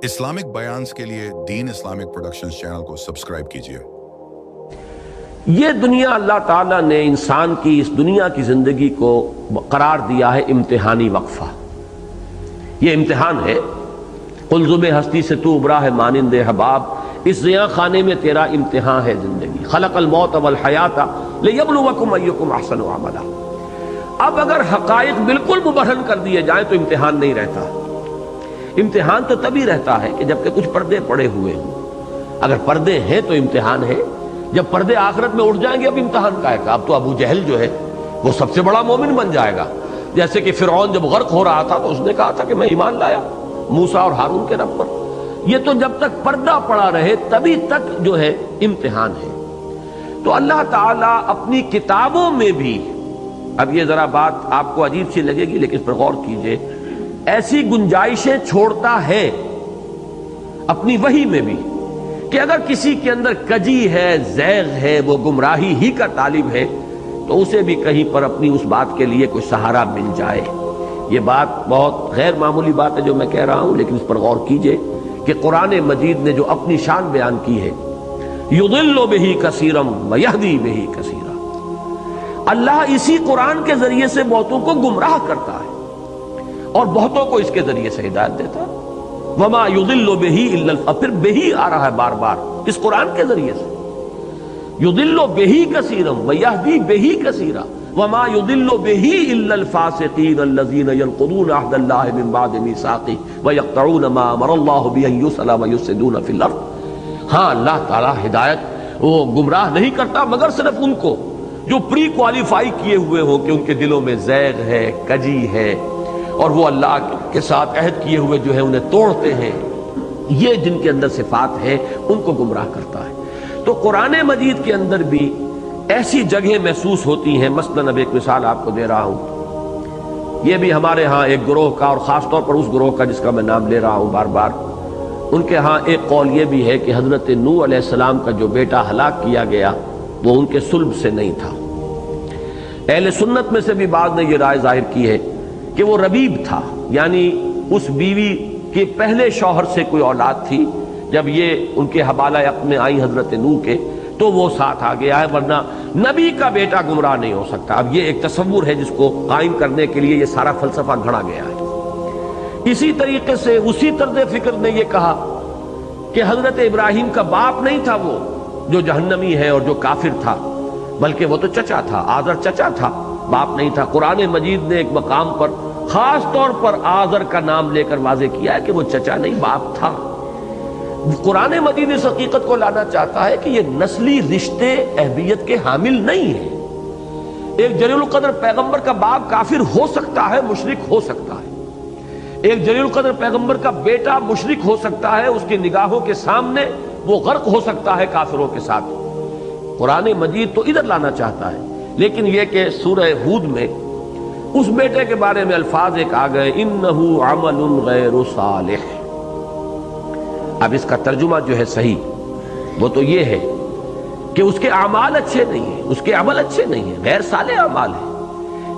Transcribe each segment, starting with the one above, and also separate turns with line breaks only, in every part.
Islamic بیانز کے لیے دین Islamic productions channel کو سبسکرائب کیجئے۔
یہ دنیا اللہ تعالیٰ نے انسان کی اس دنیا کی زندگی کو قرار دیا ہے امتحانی وقفہ۔ یہ امتحان ہے۔ قلزم ہستی سے تو ابرا ہے مانند حباب، اس زیاں خانے میں تیرا امتحان ہے زندگی۔ خلق الموت والحیات لیبلوکم ایکم احسن عملا۔ اب اگر حقائق بالکل مبرہن کر دیے جائیں تو امتحان نہیں رہتا۔ امتحان تو تبھی رہتا ہے کہ جب کہ کچھ پردے پڑے ہوئے ہوں۔ اگر پردے ہیں تو امتحان ہے، جب پردے آخرت میں اٹھ جائیں گے اب امتحان کا ہے۔ اب تو ابو جہل جو ہے وہ سب سے بڑا مومن بن جائے گا، جیسے کہ فرعون جب غرق ہو رہا تھا تو اس نے کہا تھا کہ میں ایمان لایا موسیٰ اور ہارون کے رب پر۔ یہ تو جب تک پردہ پڑا رہے تبھی تک جو ہے امتحان ہے۔ تو اللہ تعالیٰ اپنی کتابوں میں بھی، اب یہ ذرا بات آپ کو عجیب سی لگے گی لیکن اس پر غور کیجئے، ایسی گنجائشیں چھوڑتا ہے اپنی وحی میں بھی کہ اگر کسی کے اندر کجی ہے، زیغ ہے، وہ گمراہی ہی کا طالب ہے تو اسے بھی کہیں پر اپنی اس بات کے لیے کوئی سہارا مل جائے۔ یہ بات بہت غیر معمولی بات ہے جو میں کہہ رہا ہوں، لیکن اس پر غور کیجئے کہ قرآن مجید نے جو اپنی شان بیان کی ہے، یضل بہ کثیرا ویہدی بہ کثیرا، اللہ اسی قرآن کے ذریعے سے بہتوں کو گمراہ کرتا ہے اور بہتوں کو اس کے ذریعے سے ہدایت دیتا ہے۔ وما یضل بہ الا، پھر بہی آ رہا ہے بار بار اس قرآن کے ذریعے سے، یضل بہ کثیرا ویہدی بہ کثیرا، وما یضل بہ الا الفاسقین الذین ینقضون عہد اللہ من بعد میثاقہ ویقطعون ما امر اللہ بہ ان یوصل ویفسدون فی الارض۔ ہاں، اللہ تعالیٰ ہدایت وہ گمراہ نہیں کرتا مگر صرف ان کو جو پری کوالیفائی کیے ہوئے ہوں کہ ان کے دلوں میں زیغ ہے، کجی ہے، اور وہ اللہ کے ساتھ عہد کیے ہوئے جو ہے انہیں توڑتے ہیں۔ یہ جن کے اندر صفات ہے ان کو گمراہ کرتا ہے۔ تو قرآن مجید کے اندر بھی ایسی جگہیں محسوس ہوتی ہیں۔ مثلاً اب ایک مثال آپ کو دے رہا ہوں، یہ بھی ہمارے ہاں ایک گروہ کا، اور خاص طور پر اس گروہ کا جس کا میں نام لے رہا ہوں بار بار، ان کے ہاں ایک قول یہ بھی ہے کہ حضرت نوح علیہ السلام کا جو بیٹا ہلاک کیا گیا وہ ان کے صلب سے نہیں تھا۔ اہل سنت میں سے بھی بعض نے یہ رائے ظاہر کی ہے کہ وہ ربیب تھا، یعنی اس بیوی کے پہلے شوہر سے کوئی اولاد تھی، جب یہ ان کے حوالہ اپنے آئی حضرت نوح کے تو وہ ساتھ آ گیا ہے، ورنہ نبی کا بیٹا گمراہ نہیں ہو سکتا۔ اب یہ ایک تصور ہے جس کو قائم کرنے کے لیے یہ سارا فلسفہ گھڑا گیا ہے۔ اسی طریقے سے اسی طرز فکر نے یہ کہا کہ حضرت ابراہیم کا باپ نہیں تھا وہ جو جہنمی ہے اور جو کافر تھا، بلکہ وہ تو چچا تھا، آزر چچا تھا، باپ نہیں تھا۔ قرآن مجید نے ایک مقام پر خاص طور پر آزر کا نام لے کر واضح کیا ہے کہ وہ چچا نہیں باپ تھا۔ قرآن مجید اس حقیقت کو لانا چاہتا ہے کہ یہ نسلی رشتے اہمیت کے حامل نہیں ہیں۔ ایک جلیل القدر پیغمبر کا باپ کافر ہو سکتا ہے، مشرک ہو سکتا ہے۔ ایک جلیل القدر پیغمبر کا بیٹا مشرک ہو سکتا ہے، اس کی نگاہوں کے سامنے وہ غرق ہو سکتا ہے کافروں کے ساتھ۔ قرآن مجید تو ادھر لانا چاہتا ہے، لیکن یہ کہ سورہ ہود میں اس بیٹے کے بارے میں الفاظ ایک آ گئے، انہ عمل غیر صالح۔ اب اس کا ترجمہ جو ہے صحیح وہ تو یہ ہے کہ اس کے اعمال اچھے نہیں ہیں، اس کے عمل اچھے نہیں ہیں، غیر صالح اعمال ہیں،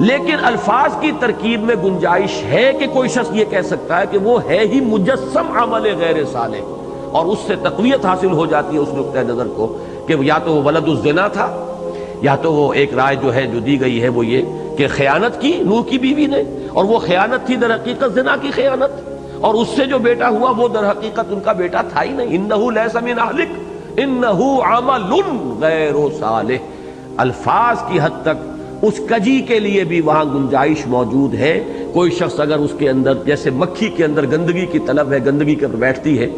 لیکن الفاظ کی ترکیب میں گنجائش ہے کہ کوئی شخص یہ کہہ سکتا ہے کہ وہ ہے ہی مجسم عمل غیر صالح، اور اس سے تقویت حاصل ہو جاتی ہے اس نقطہ نظر کو کہ یا تو وہ ولد الزنا تھا، یا تو وہ ایک رائے جو ہے جو دی گئی ہے وہ یہ کہ خیانت کی نوح کی بیوی نے، اور وہ خیانت تھی در حقیقت زنا کی خیانت، اور اس سے جو بیٹا ہوا وہ در حقیقت ان کا بیٹا تھا ہی نہیں۔ انہ لیس من اہلک انہ عمل غیر صالح۔ الفاظ کی حد تک اس کجی کے لیے بھی وہاں گنجائش موجود ہے۔ کوئی شخص اگر اس کے اندر جیسے مکھی کے اندر گندگی کی طلب ہے، گندگی کے بیٹھتی ہے،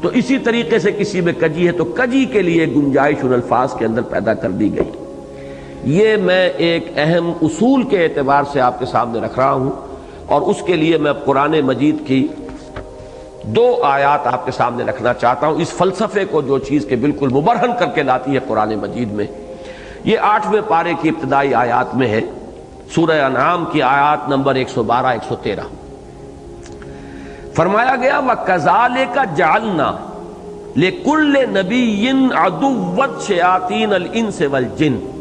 تو اسی طریقے سے کسی میں کجی ہے تو کجی کے لیے گنجائش ان الفاظ کے اندر پیدا کر دی گئی۔ یہ میں ایک اہم اصول کے اعتبار سے آپ کے سامنے رکھ رہا ہوں، اور اس کے لیے میں قرآن مجید کی دو آیات آپ کے سامنے رکھنا چاہتا ہوں، اس فلسفے کو جو چیز کے بالکل مبرہن کر کے لاتی ہے قرآن مجید میں۔ یہ 8ویں پارے کی ابتدائی آیات میں ہے، سورہ انعام کی آیات نمبر 112 113۔ فرمایا گیا وَكَذَلِكَ جَعَلْنَا لِكُلِّ نَبِيٍّ عَدُوًّا شَيَاطِينَ الْإِنسِ وَالْجِنِّ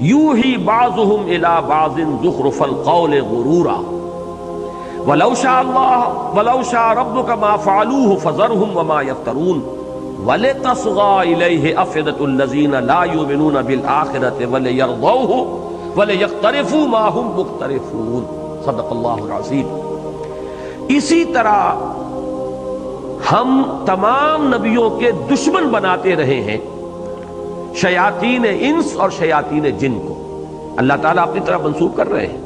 یوحی بعضهم الی بعض زخرف القول غرورا وَلَوْ شَاءَ رَبُّكَ مَا فَعَلُوهُ فَذَرْهُمْ وَمَا يَفْتَرُونَ وَلِتَصْغَى إِلَيْهِ أَفْئِدَةُ الَّذِينَ لَا يُؤْمِنُونَ بِالْآخِرَةِ وَلِيَرْضَوْهُ وَلِيَقْتَرِفُوا مَا هُمْ مُقْتَرِفُونَ صدق اللہ العظیم۔ اسی طرح ہم تمام نبیوں کے دشمن بناتے رہے ہیں شیاطین انس اور شیاطین جن کو۔ اللہ تعالیٰ اپنی طرف منسوب کر رہے ہیں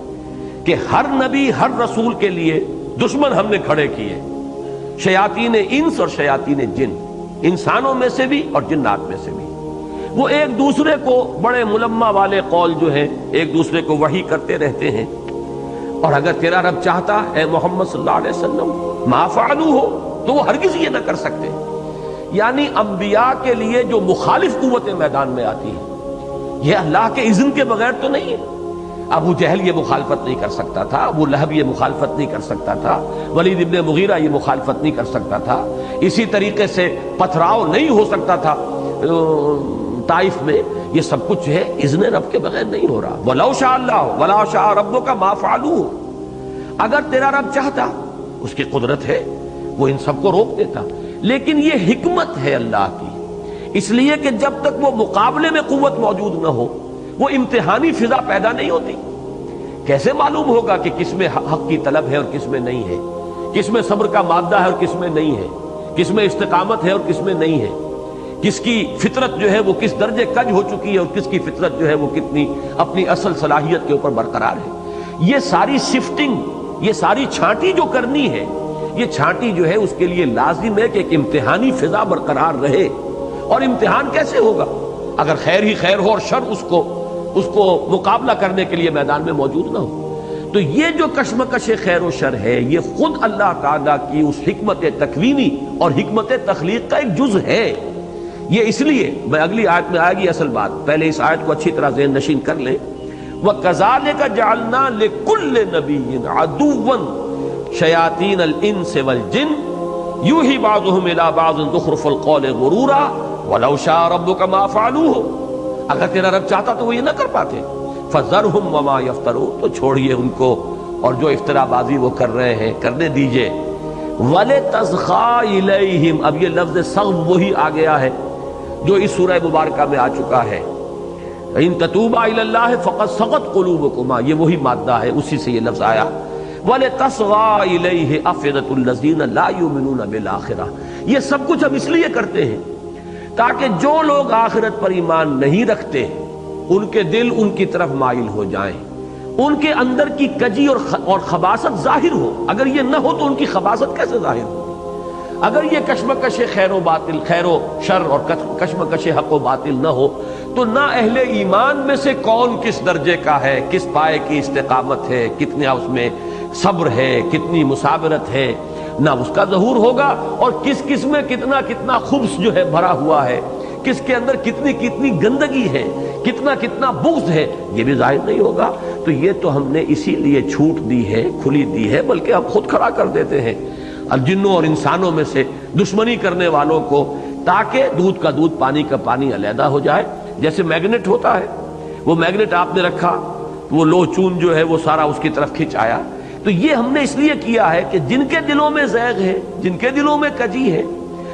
کہ ہر نبی ہر رسول کے لیے دشمن ہم نے کھڑے کیے، شیاطین انس اور شیاطین جن، انسانوں میں سے بھی اور جنات میں سے بھی۔ وہ ایک دوسرے کو بڑے ملمہ والے قول جو ہیں ایک دوسرے کو وحی کرتے رہتے ہیں، اور اگر تیرا رب چاہتا اے محمد صلی اللہ علیہ وسلم ما فعلوہ ہو تو وہ ہرگز یہ نہ کر سکتے۔ یعنی انبیاء کے لیے جو مخالف قوتیں میدان میں آتی ہیں یہ اللہ کے اذن کے بغیر تو نہیں ہے۔ ابو جہل یہ مخالفت نہیں کر سکتا تھا، ابو لہب یہ مخالفت نہیں کر سکتا تھا، ولید ابن مغیرہ یہ مخالفت نہیں کر سکتا تھا، اسی طریقے سے پتھراؤ نہیں ہو سکتا تھا طائف میں۔ یہ سب کچھ ہے اذن رب کے بغیر نہیں ہو رہا۔ وَلَوْ شَاءَ اللَّهُ وَلَا شَاءَ رَبُّكَ مَا فَعَلُوهُ، اگر تیرا رب چاہتا، اس کی قدرت ہے، وہ ان سب کو روک دیتا، لیکن یہ حکمت ہے اللہ کی، اس لیے کہ جب تک وہ مقابلے میں قوت موجود نہ ہو وہ امتحانی فضا پیدا نہیں ہوتی۔ کیسے معلوم ہوگا کہ کس میں حق کی طلب ہے اور کس میں نہیں ہے، کس میں صبر کا مادہ ہے اور کس میں نہیں ہے، کس میں استقامت ہے اور کس میں نہیں ہے، کس کی فطرت جو ہے وہ کس درجے کج ہو چکی ہے اور کس کی فطرت جو ہے وہ کتنی اپنی اصل صلاحیت کے اوپر برقرار ہے۔ یہ ساری شفٹنگ، یہ ساری چھانٹی جو کرنی ہے، یہ چھانٹی جو ہے اس کے لیے لازم ہے کہ ایک امتحانی فضا برقرار رہے۔ اور امتحان کیسے ہوگا؟ اگر خیر ہی خیر ہو اور شر اس کو مقابلہ کرنے کے لیے میدان میں موجود نہ ہو۔ تو یہ جو کشمکش خیر و شر ہے یہ خود اللہ تعالیٰ کی اس حکمت تکوینی اور حکمت تخلیق کا ایک جز ہے۔ یہ اس لیے میں اگلی آیت میں آئے گی اصل بات، پہلے اس آیت کو اچھی طرح ذہن نشین کر لیں۔ وَكَذَلِكَ جَعَلْنَا لِكُلِّ نَبِيٍّ عَدُوًّا شَيَاطِينَ الْإِنسِ وَالْجِنِّ يُوحِي بَعْضُهُمْ إِلَى بَعْضٍ زُخْرُفَ الْقَوْلِ غُرُورًا وَلَوْ شَاءَ رَبُّكَ مَا فَعَلُوهُ، اگر تیرا رب چاہتا تو وہ یہ نہ کر پاتے۔ فَذَرْهُمْ وَمَا يَفْتَرُونَ، تو چھوڑیے ان کو اور جو افترا بازی وہ کر رہے ہیں کرنے دیجئے۔ وَلِتَصْغَى إِلَيْهِمْ، اب یہ لفظ صغو وہی آ گیا ہے جو اس سورہ مبارکہ میں آ چکا ہے، ان تتوبا الی اللہ فقد صغت قلوبکما، یہ وہی مادہ ہے، اسی سے یہ لفظ آیا۔ وَلِتَصْغَى إِلَيْهِ أَفْئِدَةُ الَّذِينَ لَا يُؤْمِنُونَ بِالْآخِرَةِ، یہ سب کچھ ہم اس لیے کرتے ہیں تاکہ جو لوگ آخرت پر ایمان نہیں رکھتے ان کے دل ان کی طرف مائل ہو جائیں، ان کے اندر کی کجی اور خباثت ظاہر ہو۔ اگر یہ نہ ہو تو ان کی خباثت کیسے ظاہر ہو؟ اگر یہ کشمکش خیر و باطل، خیر و شر اور کشمکش حق و باطل نہ ہو تو نہ اہل ایمان میں سے کون کس درجے کا ہے، کس پائے کی استقامت ہے، کتنا اس میں صبر ہے، کتنی مسابرت ہے، نہ اس کا ظہور ہوگا، اور کس کس میں کتنا کتنا خبث جو ہے بھرا ہوا ہے، کس کے اندر کتنی کتنی گندگی ہے، کتنا کتنا بغض ہے، یہ بھی ظاہر نہیں ہوگا۔ تو یہ تو ہم نے اسی لیے چھوٹ دی ہے، کھلی دی ہے، بلکہ ہم خود کھڑا کر دیتے ہیں جنوں اور انسانوں میں سے دشمنی کرنے والوں کو، تاکہ دودھ کا دودھ پانی کا پانی علیحدہ ہو جائے۔ جیسے میگنیٹ ہوتا ہے، وہ میگنیٹ آپ نے رکھا، وہ لوہ چون جو ہے وہ سارا اس کی طرف کھینچ آیا۔ تو یہ ہم نے اس لیے کیا ہے کہ جن کے دلوں میں زیغ ہے، جن کے دلوں میں کجی ہے،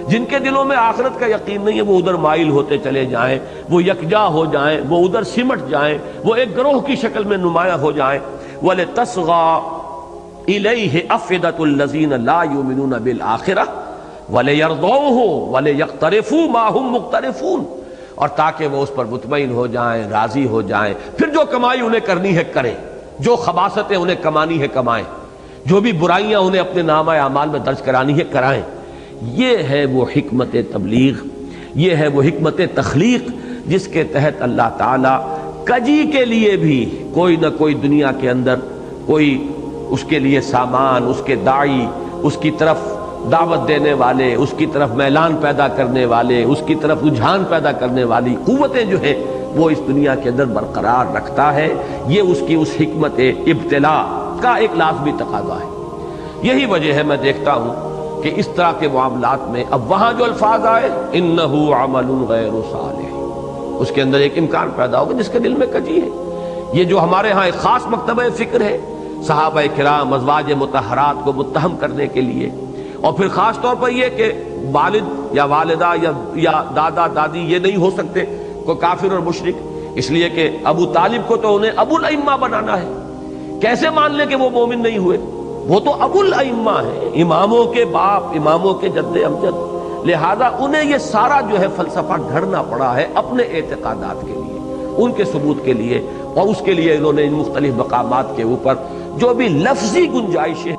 جن کے دلوں میں آخرت کا یقین نہیں ہے، وہ ادھر مائل ہوتے چلے جائیں، وہ یکجا ہو جائیں، وہ ادھر سمٹ جائیں، وہ ایک گروہ کی شکل میں نمایاں ہو جائیں۔ وَلِتَصْغَى إِلَيْهِ أَفْئِدَةُ الَّذِينَ لَا يُؤْمِنُونَ بِالْآخِرَةِ وَلِيَرْضَوْهُ وَلِيَقْتَرِفُوا مَا هُمْ مُقْتَرِفُونَ، اور تاکہ وہ اس پر مطمئن ہو جائیں، راضی ہو جائیں، پھر جو کمائی انہیں کرنی ہے کریں، جو خباثتیں انہیں کمانی ہے کمائیں، جو بھی برائیاں انہیں اپنے نامہ اعمال میں درج کرانی ہے کرائیں۔ یہ ہے وہ حکمت تبلیغ، یہ ہے وہ حکمت تخلیق جس کے تحت اللہ تعالیٰ کجی کے لیے بھی کوئی نہ کوئی دنیا کے اندر کوئی اس کے لیے سامان، اس کے داعی، اس کی طرف دعوت دینے والے، اس کی طرف میلان پیدا کرنے والے، اس کی طرف رجحان پیدا کرنے والی قوتیں جو ہیں وہ اس دنیا کے اندر برقرار رکھتا ہے۔ یہ اس کی اس حکمت ابتلاء کا ایک لازمی تقاضا ہے۔ یہی وجہ ہے میں دیکھتا ہوں کہ اس طرح کے معاملات میں اب وہاں جو الفاظ آئے انہ عمل غیر صالح، اس کے اندر ایک امکان پیدا ہوگا جس کے دل میں کجی ہے۔ یہ جو ہمارے ہاں ایک خاص مکتبہ فکر ہے صحابہ کرام ازواج مطہرات کو متہم کرنے کے لیے، اور پھر خاص طور پر یہ کہ والد یا والدہ یا دادا دادی یہ نہیں ہو سکتے کوئی کافر اور مشرک، اس لیے کہ ابو طالب کو تو انہیں ابو الائمہ بنانا ہے، کیسے مان لیں کہ وہ مومن نہیں ہوئے؟ وہ تو ابو الائمہ ہیں، اماموں کے باپ، اماموں کے جد امجد، لہذا انہیں یہ سارا جو ہے فلسفہ گھڑنا پڑا ہے اپنے اعتقادات کے لیے، ان کے ثبوت کے لیے، اور اس کے لیے انہوں نے ان مختلف مقامات کے اوپر جو بھی لفظی گنجائشیں